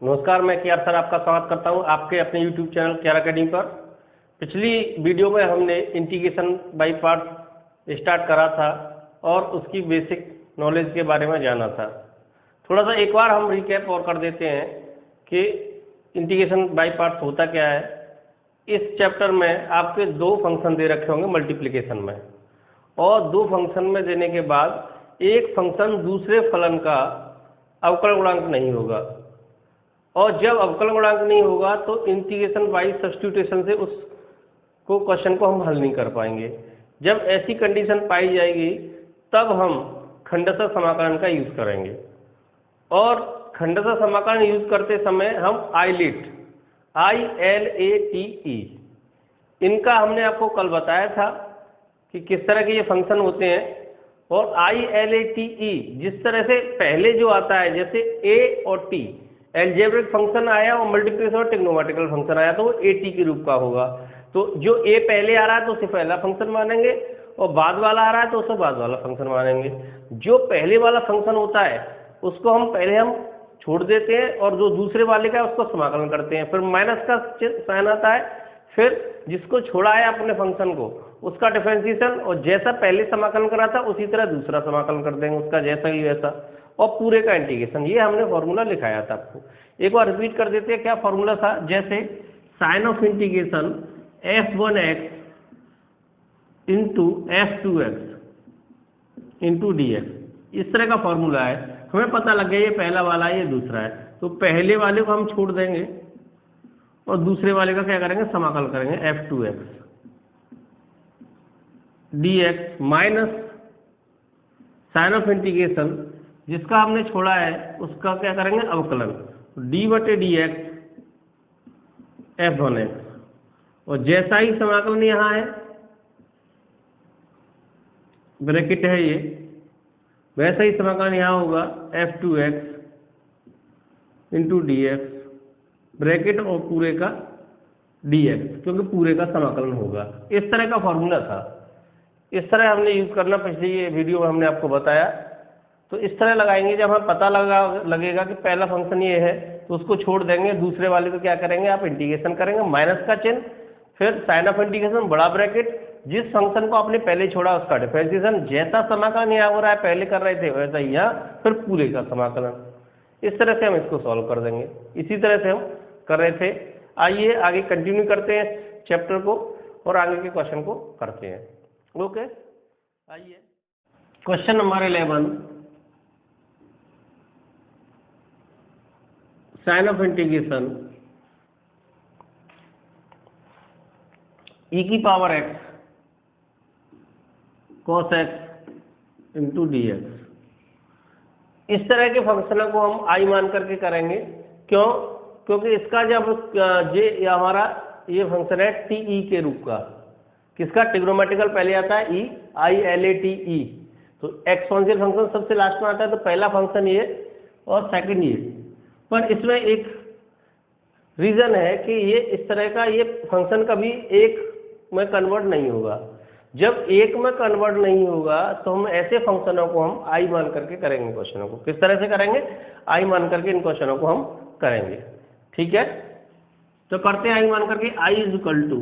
नमस्कार, मैं K R sir आपका स्वागत करता हूं आपके अपने YouTube चैनल केआर अकेडमी पर। पिछली वीडियो में हमने इंटीग्रेशन बाय पार्ट्स स्टार्ट करा था और उसकी बेसिक नॉलेज के बारे में जाना था। थोड़ा सा एक बार हम रिकैप और कर देते हैं कि इंटीग्रेशन बाय पार्ट्स होता क्या है। इस चैप्टर में आपके दो फंक्शन दे रखे होंगे मल्टीप्लिकेशन में, और दो फंक्शन में देने के बाद एक फंक्शन दूसरे फलन का अवकल गुणांक नहीं होगा, और जब अवकल गुणांक नहीं होगा तो इंटीग्रेशन बाय सब्स्टिट्यूशन से उसको क्वेश्चन को हम हल नहीं कर पाएंगे। जब ऐसी कंडीशन पाई जाएगी तब हम खंडशः समाकलन का यूज़ करेंगे, और खंडशः समाकलन यूज़ करते समय हम ILATE इनका हमने आपको कल बताया था कि किस तरह के ये फंक्शन होते हैं। और ILATE जिस तरह से पहले जो आता है, जैसे A और T एल्जेब्रिक फंक्शन आया और मल्टीप्लिकेशन और ट्रिग्नोमेट्रिकल फंक्शन आया तो वो AT के रूप का होगा। तो जो A पहले आ रहा है तो उसे पहला फंक्शन मानेंगे, और बाद वाला आ रहा है तो उसे बाद वाला फंक्शन मानेंगे। जो पहले वाला फंक्शन होता है उसको हम छोड़ देते हैं, और जो दूसरे वाले का है उसको समाकलन करते हैं। फिर माइनस का साइन आता है, फिर जिसको छोड़ा है अपने फंक्शन को उसका डिफरेंशिएशन, और जैसा पहले समाकलन करा था उसी तरह दूसरा समाकलन कर देंगे, उसका जैसा ही वैसा, और पूरे का इंटीग्रेशन। ये हमने फॉर्मूला लिखाया था आपको। एक बार रिपीट कर देते हैं क्या फॉर्मूला था। जैसे sign of integration f1x into f2x into dx, इस तरह का फॉर्मूला है। हमें पता लग गया ये पहला वाला है, ये दूसरा है, तो पहले वाले को हम छोड़ देंगे और दूसरे वाले का क्या करेंगे, समाकलन करेंगे f2x dx minus sign of integration जिसका हमने छोड़ा है उसका क्या करेंगे, अवकलन d/dx f1x, और जैसा ही समाकलन यहाँ है, ब्रैकेट है ये, वैसा ही समाकलन यहाँ होगा f2x इंटू dx, ब्रैकेट और पूरे का dx, क्योंकि पूरे का समाकलन होगा। इस तरह का फॉर्मूला था, इस तरह हमने यूज़ करना पिछली ये वीडियो में हमने आपको बताया। तो इस तरह लगाएंगे, जब हमें पता लगेगा कि पहला फंक्शन ये है तो उसको छोड़ देंगे, दूसरे वाले को क्या करेंगे, आप इंटीग्रेशन करेंगे, माइनस का चिन्ह, फिर साइन ऑफ इंटीग्रेशन बड़ा ब्रैकेट, जिस फंक्शन को आपने पहले छोड़ा उसका डिफरेंशिएशन, जैसा समाकलन यहाँ हो रहा है पहले कर रहे थे वैसा ही यहाँ, फिर पूरे का समाकलन। इस तरह से हम इसको सॉल्व कर देंगे। इसी तरह से हम कर रहे थे। आइए आगे कंटिन्यू करते हैं चैप्टर को और आगे के क्वेश्चन को करते हैं। ओके, आइए question number 11, sign of integration e⁻x cos x into dx। इस तरह के फंक्शनों को हम I मान करके करेंगे। क्यों? क्योंकि इसका जब ये हमारा ये फंक्शन है TE के रूप का, किसका, ट्रिग्नोमेट्रिकल पहले आता है ILATE, तो एक्सपोनेंशियल फंक्शन सबसे लास्ट में आता है, तो पहला फंक्शन ये और सेकंड ये। पर इसमें एक रीज़न है कि ये इस तरह का ये फंक्शन कभी एक में कन्वर्ट नहीं होगा। जब एक में कन्वर्ट नहीं होगा तो हम ऐसे फंक्शनों को हम I मान करके करेंगे। क्वेश्चनों को किस तरह से करेंगे, I मान करके इन क्वेश्चनों को हम करेंगे। ठीक है, तो करते हैं I मान करके। I इज इक्वल टू,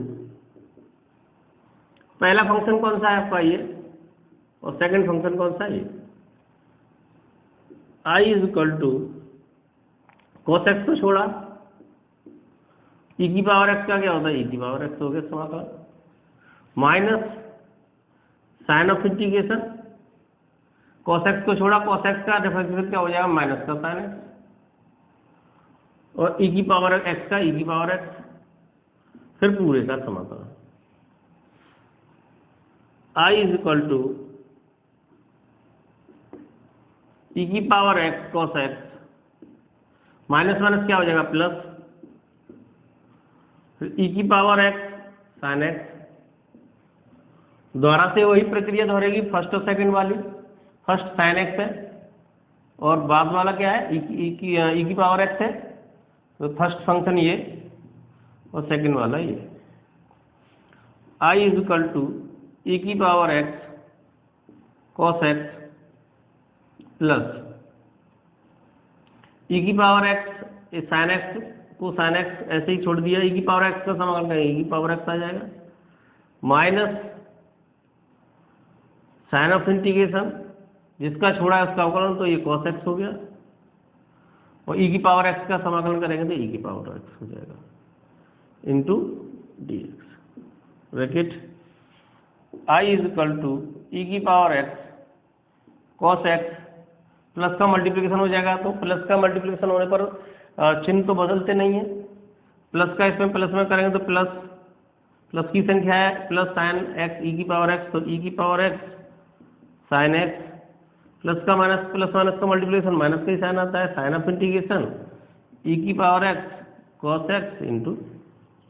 पहला फंक्शन कौन सा है आपका ये, और सेकंड फंक्शन कौन सा है ये। I is equal to cos x को छोड़ा, e⁻x का क्या होता है, e⁻x हो गया समाकलन, minus sign of integration cos x को छोड़ा, cos x का डिफरेंशिएशन क्या हो जाएगा, माइनस का साइन x, और e⁻x का e⁻x, फिर पूरे का समाकलन। I is equal to e⁻x cos x, minus minus क्या हो जाएगा, प्लस, फिर e⁻x sin x, दोबारा से वही प्रक्रिया दोहरेगी, फर्स्ट और सेकंड वाली। फर्स्ट sin x है और बाद वाला क्या है, e⁻x है, तो फर्स्ट फंक्शन ये और सेकंड वाला ये। I is equal to e⁻x cos x plus e⁻x sine x को साइन एक्स ऐसे ही छोड़ दिया, ई की पावर एक्स का समाकलन करेंगे, ई की पावर एक्स आ जाएगा, माइनस साइन ऑफ इंटीग्रेशन जिसका छोड़ा है उसका अवकलन, तो ये कॉस एक्स हो गया, और ई की पावर एक्स का समाकलन करेंगे तो ई की पावर एक्स हो जाएगा into d x, bracket I is equal to e की power x cos x, plus का मल्टीप्लिकेशन हो जाएगा, तो प्लस का मल्टीप्लिकेशन होने पर चिन्ह तो बदलते नहीं है, प्लस का इसमें प्लस में करेंगे तो प्लस प्लस की संख्या है प्लस साइन एक्स ई की पावर एक्स, तो ई की power x sine x, plus का माइनस प्लस माइनस का मल्टीप्लिकेशन माइनस का ही साइन आता है, साइन ऑफ इंटीग्रेशन ई की power x cos x into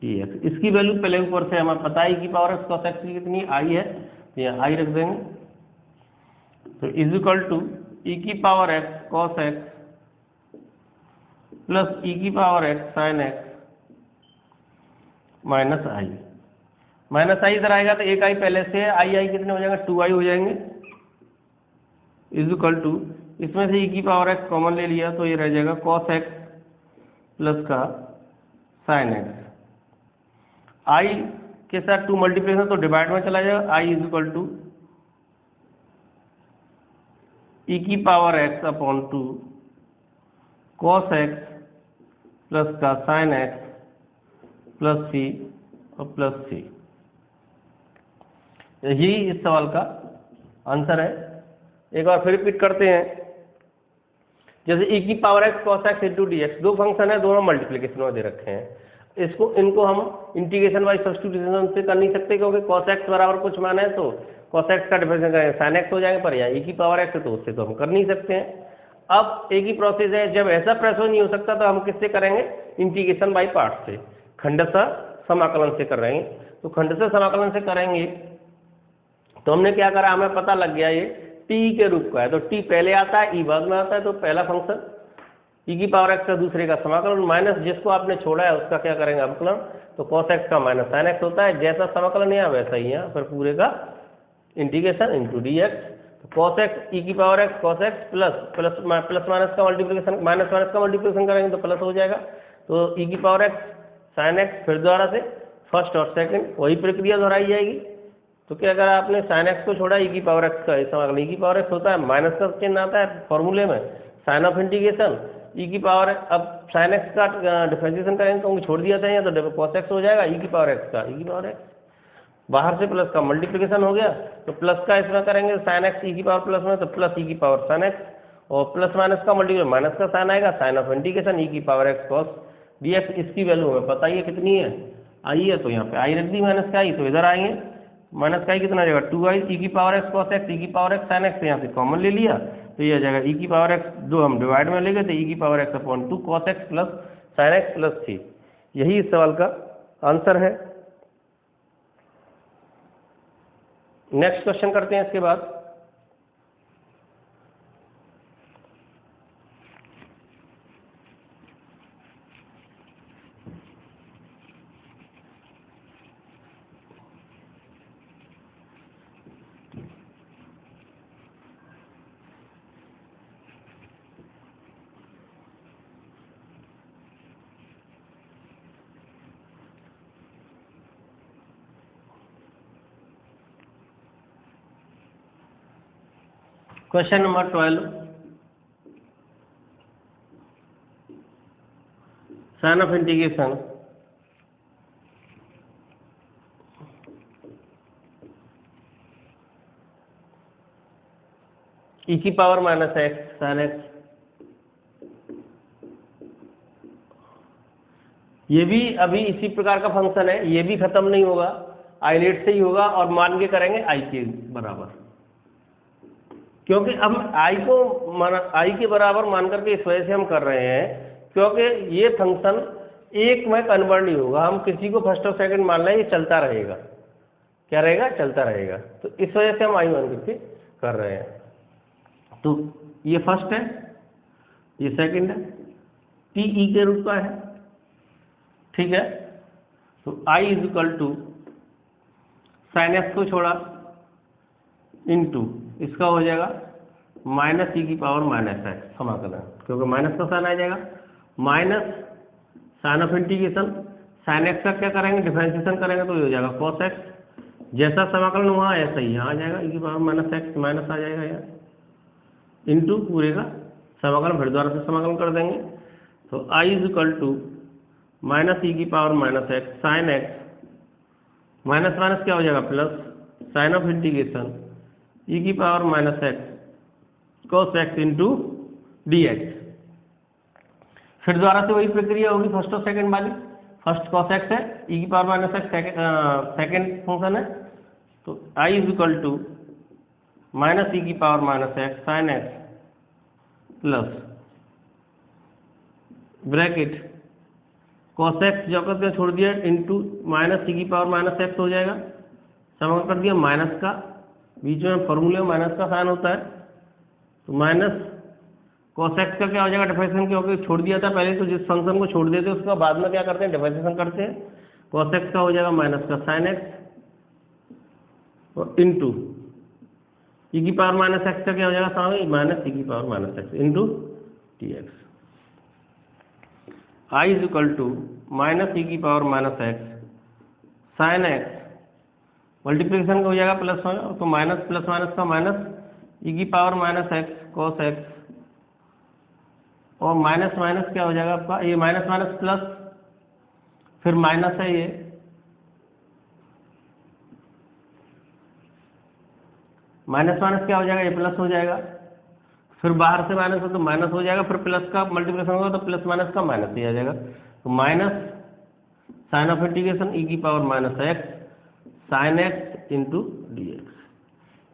d x. इसकी वैल्यू पहले ऊपर से हमें पता है, ई की पावर एक्स कॉस एक्स की कितनी आई है, तो यहाँ आई रख देंगे, तो इज इक्वल टू ई की power x cos x plus e की power x sine x minus I इधर आएगा तो एक आई पहले से है, आई कितने हो जाएगा, 2i हो जाएंगे, इज इक्वल टू इसमें से ई की पावर एक्स कॉमन ले लिया तो ये रह जाएगा कॉस एक्स प्लस का साइन एक्स, आई के साथ 2 मल्टीप्लिकेशन तो डिवाइड में चला जाएगा, आई इज इक्वल टू ई की power x upon 2 cos x plus का साइन एक्स प्लस सी और प्लस सी। यही इस सवाल का आंसर है। एक बार फिर रिपीट करते हैं, जैसे ई की power x cos x into d x, दो फंक्शन है, दोनों मल्टीप्लिकेशन में दे रखे हैं, इनको हम इंटीग्रेशन बाई सब्स्टिट्यूशन से कर नहीं सकते, क्योंकि कॉस एक्स बराबर कुछ मान है तो कॉस एक्स का डिफरेंशियल करेंगे साइन एक्स हो जाएगा, पर यहाँ ई की पावर एक्स है तो उससे तो हम कर नहीं सकते हैं। अब एक ही प्रोसेस है, जब ऐसा प्रेशर नहीं हो सकता तो हम किससे करेंगे, इंटीग्रेशन बाई पार्ट से, खंडशः समाकलन से कर रहे हैं, तो खंडशः समाकलन से करेंगे तो हमने क्या करा, हमें पता लग गया ये टी के रूप का है, तो टी पहले आता है, ई बाद में आता है, तो पहला फंक्शन ई की पावर एक्स का दूसरे का समाकलन माइनस जिसको आपने छोड़ा है उसका क्या करेंगे अवकलन, तो कॉस एक्स का माइनस साइन एक्स होता है, जैसा समाकलन यहाँ वैसा ही यहाँ फिर पूरे का इंटीग्रेशन इंटू डी एक्स, तो कॉस एक्स ई की power x cos x plus plus plus minus का मल्टीप्लिकेशन माइनस माइनस का मल्टीप्लिकेशन करेंगे तो प्लस हो जाएगा, तो ई की पावर एक्स साइन एक्स, फिर दोबारा से फर्स्ट और सेकंड वही प्रक्रिया दोहराई जाएगी। तो क्या अगर आपने साइन एक्स को छोड़ा ई की पावर एक्स का समाकलन, ई की पावर एक्स होता है माइनस का चिन्ह आता है फॉर्मूले में, साइन ऑफ इंटीग्रेशन ई की पावर, अब साइन एक्स का डिफरेंशिएशन करेंगे तो छोड़ दिया था यहाँ, तो कॉस एक्स हो जाएगा ई की पावर एक्स का, ई की पावर एक्स बाहर से प्लस का मल्टीप्लिकेशन हो गया, तो प्लस का इसमें करेंगे साइन एक्स ई की पावर प्लस में, तो प्लस ई की पावर साइन एक्स, और प्लस माइनस का मल्टीप्लिकेशन माइनस का साइन आएगा, साइन ऑफ इंटीग्रेशन ई की power x cos D x. इसकी वैल्यू हमें पता ही है कितनी है, आई है, तो यहाँ पे आई रख दी माइनस का आई, तो इधर आएंगे माइनस का आई कितना आ जाएगा 2i ई की पावर एक्स कॉस एक्स ई की पावर एक्स साइन एक्स, यहाँ से कॉमन ले लिया तो ये आ जाएगा ई की पावर एक्स, जो हम डिवाइड में ले गए तो ई की power x upon 2 cos x plus sine x plus c. यही इस सवाल का आंसर है। नेक्स्ट क्वेश्चन करते हैं इसके बाद। Question number 12, sign of integration e की power minus x sine x, ये भी अभी इसी प्रकार का फंक्शन है, ये भी खत्म नहीं होगा, आई लेट से ही होगा, और मान के करेंगे आई के बराबर, क्योंकि हम आई के बराबर मान करके इस वजह से हम कर रहे हैं क्योंकि ये फंक्शन एक में कन्वर्ट नहीं होगा, हम किसी को फर्स्ट और सेकंड मान लें, ये चलता रहेगा, क्या रहेगा, चलता रहेगा, तो इस वजह से हम आई मान करके कर रहे हैं। तो ये फर्स्ट है, ये सेकंड है, टी ई के रूप का है, ठीक है, तो I is equal to sine x को छोड़ा इनटू इसका हो जाएगा माइनस ई की पावर माइनस एक्स समाकलन, क्योंकि माइनस का साइन आ जाएगा, minus sign of integration, sine x का क्या करेंगे, डिफरेंशिएशन करेंगे तो ये हो जाएगा कॉस एक्स, जैसा समाकलन हुआ ऐसा ही यहाँ आ जाएगा, e की पावर माइनस एक्स माइनस आ जाएगा यहाँ, इंटू पूरे का समाकलन फिर दोबारा से समाकलन कर देंगे, तो I is equal to minus e की power minus x sine x, minus minus क्या हो जाएगा plus sign of integration e की power minus x cos x into d x. फिर दोबारा से वही प्रक्रिया होगी फर्स्ट और सेकंड वाली, फर्स्ट कॉस एक्स है, ई की power minus x second function है, तो I is equal to minus e की power minus x sine x plus bracket cos x जो करते छोड़ दिया इंटू माइनस ई की पावर माइनस एक्स हो जाएगा, समाकलन कर दिया माइनस का, बीच में फॉर्मूले में माइनस का साइन होता है, तो माइनस कॉस एक्स का क्या हो जाएगा, डिफरेंशिएशन क्योंकि छोड़ दिया था पहले, तो जिस फंक्शन को छोड़ देते हैं उसका बाद में क्या करते हैं, डिफरेंशिएशन करते हैं, कॉस एक्स का हो जाएगा माइनस का साइन एक्स और इंटू ई की पावर माइनस एक्स का क्या हो जाएगा सामने माइनस ई की power minus x into t x. I is equal to minus e की power minus x sine x, multiplication का हो जाएगा प्लस में, तो माइनस प्लस माइनस का माइनस ई की power minus x cos x, और माइनस माइनस क्या हो जाएगा आपका, ये माइनस माइनस प्लस, फिर माइनस है ये, माइनस माइनस क्या हो जाएगा, ये प्लस हो जाएगा, फिर बाहर से माइनस हो तो माइनस हो जाएगा, फिर प्लस का मल्टीप्लिकेशन होगा तो प्लस माइनस का माइनस ही आ जाएगा, तो minus sign of integration e की power minus x sine x into d x.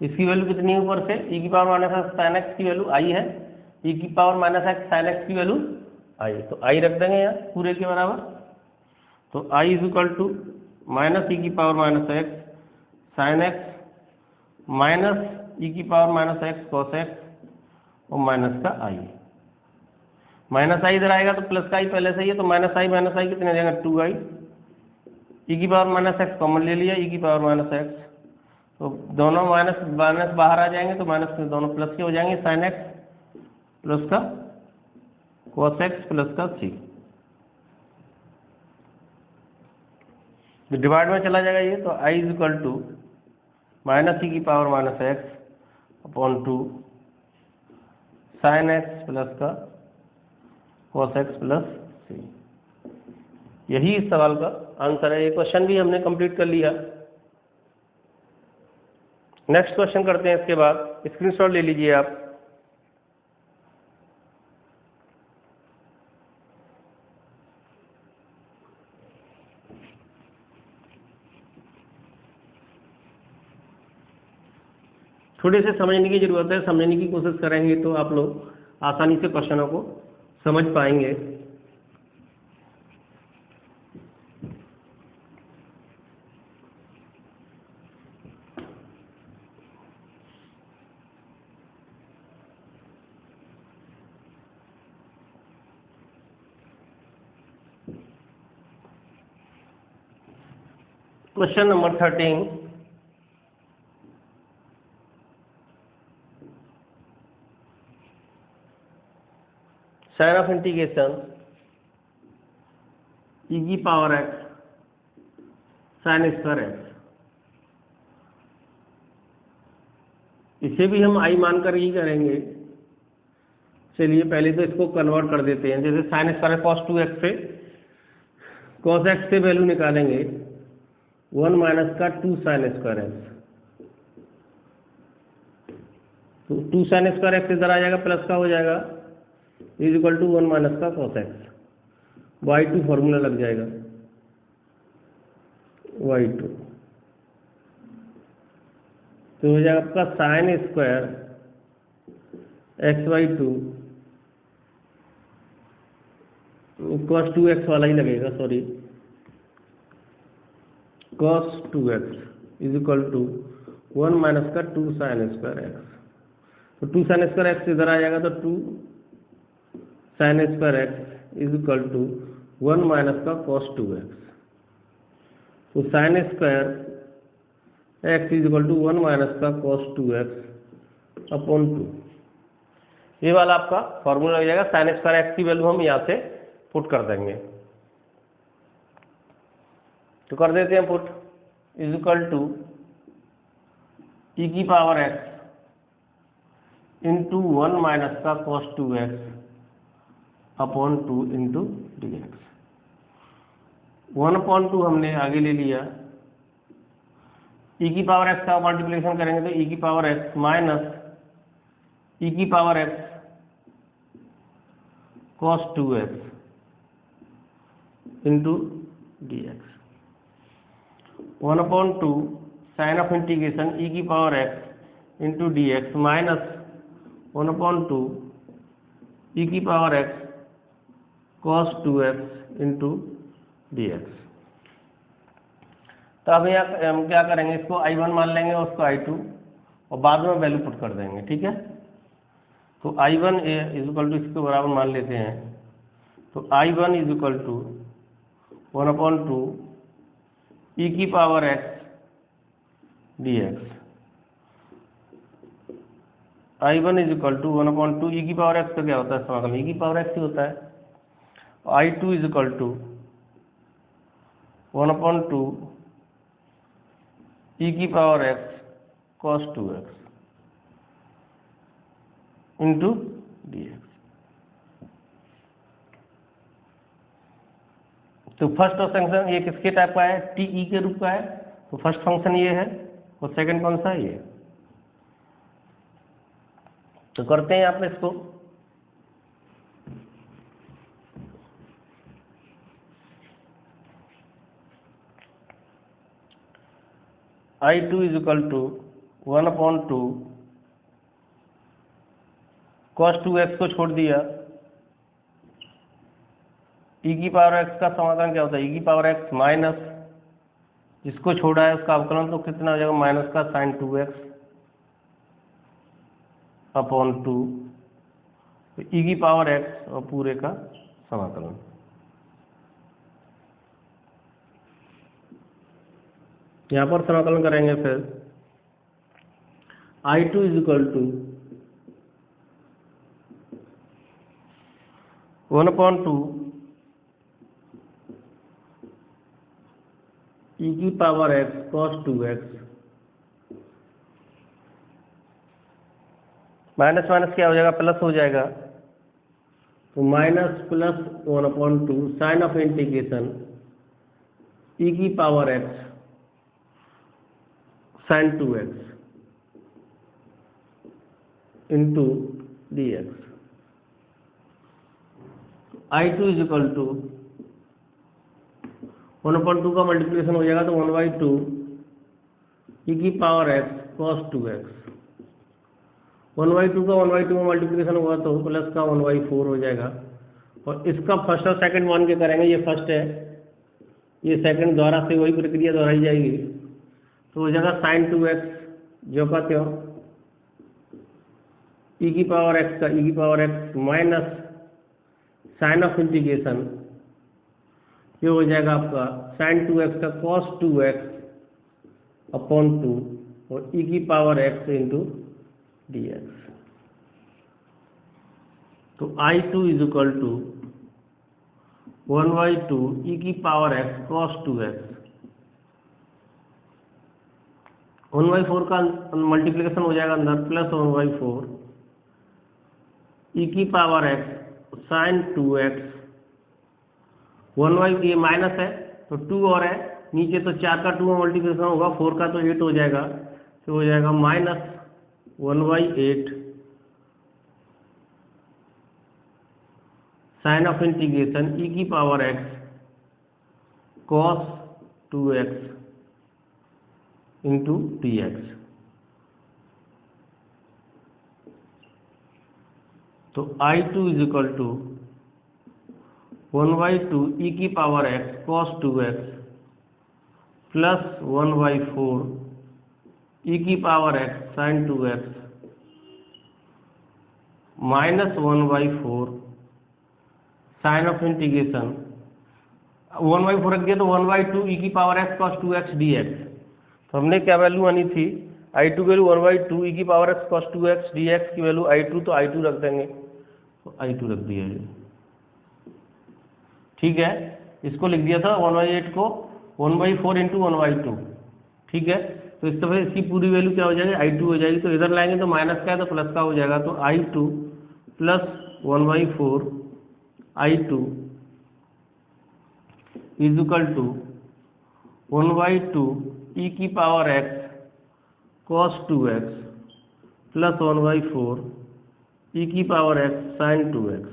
इसकी वैल्यू कितनी है ऊपर से, ई की power minus x sine x की वैल्यू आई है, ई की power minus x sine x की वैल्यू आई, तो आई रख देंगे यहाँ पूरे के बराबर, तो I is equal to minus e की power minus x sine x minus e की power minus x cos x और माइनस का आई, माइनस आई इधर आएगा तो प्लस का आई पहले से ही है, तो माइनस आई कितने आ जाएगा 2i, ई की पावर माइनस एक्स कॉमन ले लिया, ई की पावर माइनस एक्स, तो दोनों माइनस माइनस बाहर आ जाएंगे तो माइनस में दोनों प्लस के हो जाएंगे, साइन एक्स प्लस का कॉस एक्स प्लस का सी, डिवाइड में चला जाएगा ये, तो I is equal to minus e की power minus x upon 2 sign x plus का कॉस एक्स प्लस सी। यही इस सवाल का आंसर है, ये क्वेश्चन भी हमने कंप्लीट कर लिया। नेक्स्ट क्वेश्चन करते हैं, इसके बाद स्क्रीनशॉट ले लीजिए आप। थोड़े से समझने की जरूरत है, समझने की कोशिश करेंगे तो आप लोग आसानी से क्वेश्चनों को समझ पाएंगे। Question number 13, sign of integration e की power x sine square x, इसे भी हम आई मानकर ही करेंगे। चलिए पहले तो इसको कन्वर्ट कर देते हैं, जैसे साइन स्क्वायर कॉस 2x से कॉस एक्स से वैल्यू निकालेंगे 1 माइनस का 2 साइन स्क्वायर एक्स, तो 2 साइन स्क्वायर एक्स इधर आ जाएगा प्लस का हो जाएगा इज इक्वल टू 1 माइनस का कॉस एक्स, y2 फॉर्मूला लग जाएगा y2, तो हो जाएगा आपका sine square x/2 cos 2x वाला ही लगेगा, sorry cos 2x is equal to 1 minus का 2 साइन स्क्वायर एक्स, तो 2 साइन स्क्वायर एक्स इधर आ जाएगा तो 2 sine square x is equal to 1 minus का cos 2x, तो sine square x is equal to 1 minus का cos 2x अपॉन 2, ये वाला आपका फॉर्मूला लग जाएगा। साइन स्क्वायर एक्स की वैल्यू हम यहाँ से पुट कर देंगे। तो कर देते हैं put is equal to e की पावर एक्स इंटू 1 माइनस का cos 2x upon 2 into d x. 1/2 हमने आगे ले लिया, ई की पावर एक्स का मल्टीप्लिकेशन करेंगे तो ई की पावर एक्स माइनस ई की power x cos 2x into d x. 1/2 sign of integration e की power x into d x minus 1/2 e की power x cos 2x into d x. तो अब यहाँ हम क्या करेंगे, इसको I1 मान लेंगे और उसको I2 और बाद में वैल्यू पुट कर देंगे, ठीक है। तो I1 इज इक्वल टू इसके बराबर मान लेते हैं, तो I1 is equal to 1/2 e की power x d x. I1 is equal to 1/2 e की पावर एक्स का क्या होता है, समाकलन ई की पावर एक्स ही होता है। I2 is equal to 1/2 e की power x cos 2x into d x. तो फर्स्ट फंक्शन ये किसके टाइप का है, टी के रूप का है, तो फर्स्ट फंक्शन ये है और सेकंड कौन सा है ये। तो करते हैं यहाँ पे इसको, I2 is equal to 1/2 cos 2x को छोड़ दिया, ई की पावर एक्स का समाधान क्या होता है, ई की पावर एक्स माइनस जिसको छोड़ा है उसका अवकलन, तो कितना हो जाएगा माइनस का साइन 2x अपॉन 2 ई की पावर एक्स और पूरे का समाकलन। यहाँ पर समाकलन करेंगे फिर I2 is equal to 1/2 e की power x cos 2x minus minus क्या हो जाएगा, प्लस हो जाएगा, तो minus plus 1/2 sign of integration e की power x sine 2x into d x. I2 is equal to 1/2 का मल्टीप्लिकेशन हो जाएगा तो 1/2 ई की पावर एक्स cos 2x। 1/2 का 1/2 में मल्टीप्लिकेशन होगा तो प्लस का 1/4 हो जाएगा, और इसका फर्स्ट और सेकंड मान के करेंगे, ये फर्स्ट है ये सेकंड, द्वारा से वही प्रक्रिया दोहराई जाएगी, तो हो जाएगा साइन 2x जो का त्यों ई की पावर एक्स का ई की power x minus sign of integration ये हो जाएगा आपका साइन 2x का cos 2x अपॉन 2 और ई की power x into d x. तो I2 is equal to 1/2 e की पावर x cos 2x 1/4 का मल्टीप्लिकेशन हो जाएगा अंदर, प्लस 1/4 ई की पावर x साइन 2x 1/, ये माइनस है तो 2 और है नीचे, तो 4 का 2 में मल्टीप्लिकेशन होगा, 4 का तो 8 हो जाएगा, तो हो जाएगा minus 1/8 sign of integration e की power x cos 2x into d x. तो I2 is equal to 1/2 e की power x cos 2x plus 1/4 e की power x sin 2x minus 1/4 sign of integration 1/4 रख दिया तो 1/2 e की power x cos 2x dx। तो हमने क्या वैल्यू आनी थी, I2 वैल्यू 1/2 ई की power x cos 2x dx की वैल्यू I2, तो I2 रख देंगे, तो I2 रख दिया है। ठीक है, इसको लिख दिया था 1/8 को 1/4 इंटू 1/2। ठीक है, तो इस तरह इसकी पूरी वैल्यू क्या हो जाएगी, I2 हो जाएगी। तो इधर लाएंगे तो माइनस का है तो प्लस का हो जाएगा, तो I2 plus 1/4 I2 is equal to 1/2 e की power x cos 2x plus 1/4 e की power x sin 2x।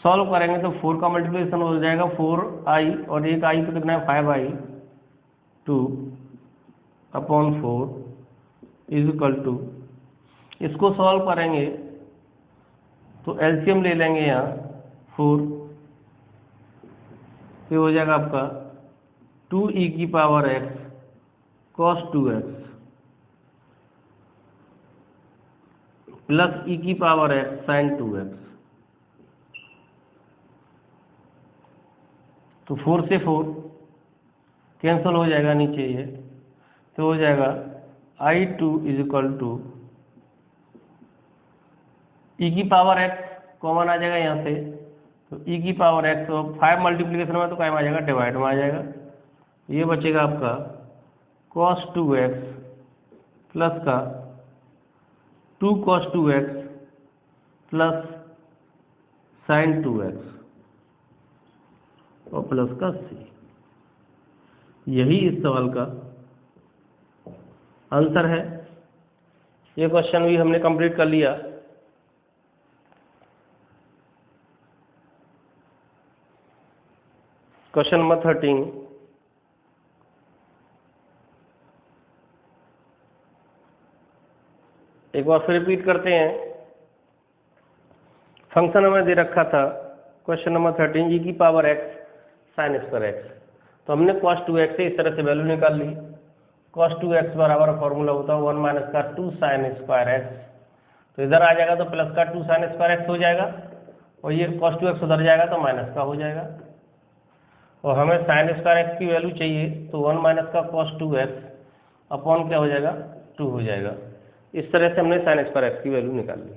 Solve करेंगे तो 4 का मल्टीप्लिकेशन हो जाएगा 4i और एक i तो कितना है 5i2 upon 4 is equal to, इसको सॉल्व करेंगे तो एलसीएम ले लेंगे यहाँ 4, ये हो जाएगा आपका 2e की power x cos 2x plus e की पावर x sin 2x। तो 4 से 4 कैंसिल हो जाएगा नीचे ये, तो हो जाएगा I2 is equal to e की पावर x कॉमन आ जाएगा यहाँ से, तो e की पावर x तो 5 मल्टीप्लिकेशन में तो क्या आ जाएगा, डिवाइड में आ जाएगा। ये बचेगा आपका cos 2x प्लस का 2 cos 2x plus sin 2x और प्लस का c। यही इस सवाल का आंसर है। ये क्वेश्चन भी हमने कंप्लीट कर लिया। क्वेश्चन नंबर 13, एक बार फिर रिपीट करते हैं। फंक्शन हमें दे रखा था क्वेश्चन नंबर 13 e की power x sign square x, तो हमने cos 2x से इस तरह से वैल्यू निकाल ली। cos 2x बराबर फॉर्मूला होता है 1 माइनस का 2 साइन स्क्वायर एक्स, तो इधर आ जाएगा तो प्लस का 2 साइन स्क्वायर एक्स हो जाएगा और ये cos 2x उधर जाएगा तो माइनस का हो जाएगा। और हमें साइन स्क्वायर एक्स की वैल्यू चाहिए तो 1 माइनस का cos 2x अपॉन क्या हो जाएगा 2 हो जाएगा। इस तरह से हमने साइन स्क्वायर एक्स की वैल्यू निकाल ली।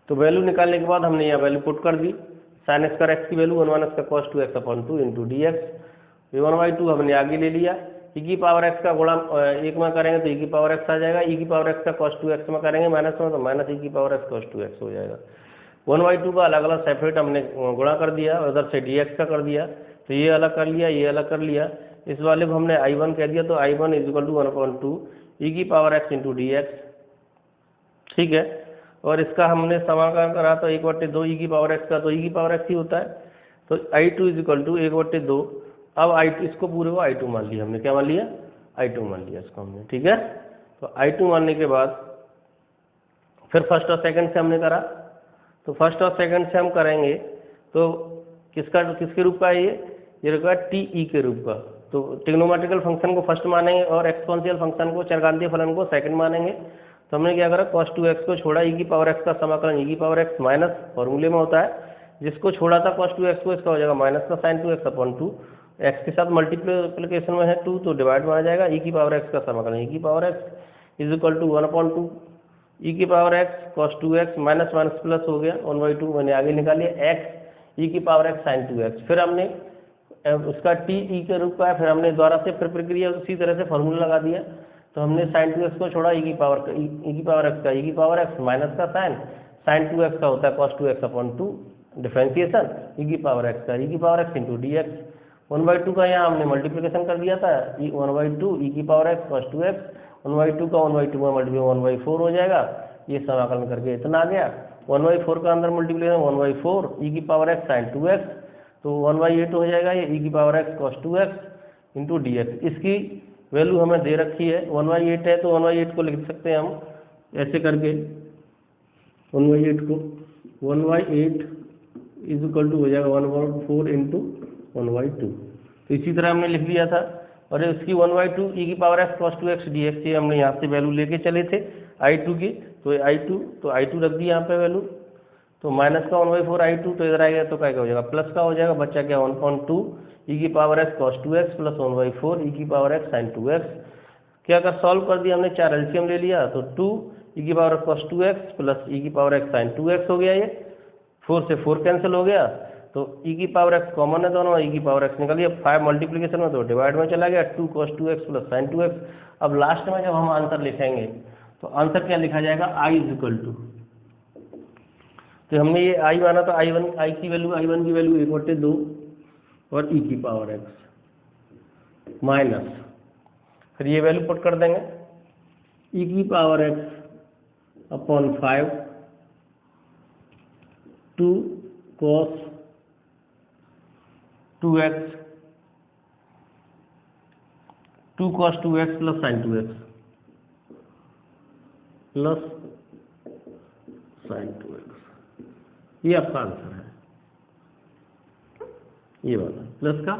तो वैल्यू निकालने के बाद हमने यहाँ वैल्यू पुट कर दी। साइन स्क्वायर एक्स की वैल्यू 1 माइनस का cos 2x upon 2 into d x. 1/2 हमने आगे ले लिया। e की पावर x का गुणा एक में करेंगे तो e की पावर x आ जाएगा। e की पावर x का cos 2x में करेंगे माइनस में तो माइनस e की पावर x cos 2x हो जाएगा। 1/2 का अलग अलग सेपरेट हमने गुणा कर दिया, उधर से dx का कर दिया, तो ये अलग कर लिया, ये अलग कर लिया। इस वाले को हमने I1 कह दिया, तो I1 is equal to 1/2 e की power x into d x. ठीक है, और इसका हमने समाकलन करा तो 1/2 e की पावर x का, तो e की पावर x ही होता है। तो I2 इज इक्वल टू 1/2। अब I2 इसको पूरे को I2 मान लिया हमने। क्या मान लिया, I2 मान लिया इसको हमने। ठीक है, तो I2 मानने के बाद फिर फर्स्ट और सेकंड से हमने करा, तो फर्स्ट और सेकंड से हम करेंगे तो किसके रूप का है ये रुका TE के रूप का। तो ट्रिग्नोमेट्रिकल फंक्शन को फर्स्ट मानेंगे और एक्सपोनेंशियल फंक्शन को, चरघातीय फलन को सेकंड मानेंगे। तो हमने क्या करा, cos 2x को छोड़ा, e की पावर x का समाकलन e की पावर x माइनस फॉर्मूले में होता है, जिसको छोड़ा था cos 2x को, इसका हो जाएगा माइनस का sin 2x अपॉन 2। x के साथ मल्टीप्लिकेशन में है 2 तो डिवाइड में आ जाएगा। e की पावर x का समाकलन e की power x is equal to 1/2 e की power x cos 2x minus minus plus हो गया 1/2 मैंने आगे निकाल लिया x e की पावर x sin 2x। फिर हमने उसका TE के रूप का है, फिर हमने द्वारा से फिर प्रक्रिया उसी तरह से फॉर्मूला लगा दिया। तो हमने sin 2x को छोड़ा, e की पावर x का e की पावर x माइनस का sin 2x का होता है cos 2x upon 2 differentiation e की पावर x का e की power x into d x. 1/2 का यहाँ हमने मल्टीप्लिकेशन कर दिया था, 1/2 e की पावर x cos 2x, 1/2 का 1/2 में मल्टीप्लिकेशन 1/4 हो जाएगा। ये समाकलन करके इतना आ गया। 1/4 का अंदर मल्टीप्लिकेशन 1/4 e की पावर x sin 2x, तो 1/8 हो जाएगा ये e की power x cos 2x into d x. इसकी वैल्यू हमें दे रखी है 1/8 है, तो 1/8 को लिख सकते हैं हम ऐसे करके, 1/8 को 1/8 इज इक्वल टू हो जाएगा 1/4 इंटू 1/2। तो इसी तरह हमने लिख लिया था। और इसकी 1/2 e की power x cos 2x dx से हमने यहाँ से वैल्यू लेके चले थे I2 की, तो I2 रख दी यहाँ पे वैल्यू, तो माइनस का 1/4 I2, तो इधर आएगा तो क्या हो जाएगा प्लस का हो जाएगा, बच्चा क्या 1/2 e की power x cos 2x plus 1/4 e की पावर x sin 2x कि अगर सॉल्व कर दिया हमने 4 एलसीएम ले लिया तो 2 e की power cos 2x plus e की पावर x sin 2x हो गया, ये 4 से 4 कैंसिल हो गया, तो e की पावर x कॉमन है दोनों, e की पावर x निकल गया, 5 मल्टीप्लीकेशन में तो डिवाइड में चला गया, 2 cos 2x plus sin 2x। अब लास्ट में जब हम आंसर लिखेंगे तो आंसर क्या लिखा जाएगा, i इज इक्वल टू, तो हमने ये i माना तो i की वैल्यू i1 की वैल्यू 1/2 और e की पावर x माइनस, फिर ये वैल्यू पुट कर देंगे, e की power x upon 5 2 cos 2x plus sin 2x plus sin 2x, ये आपका आंसर है, ये वाला प्लस का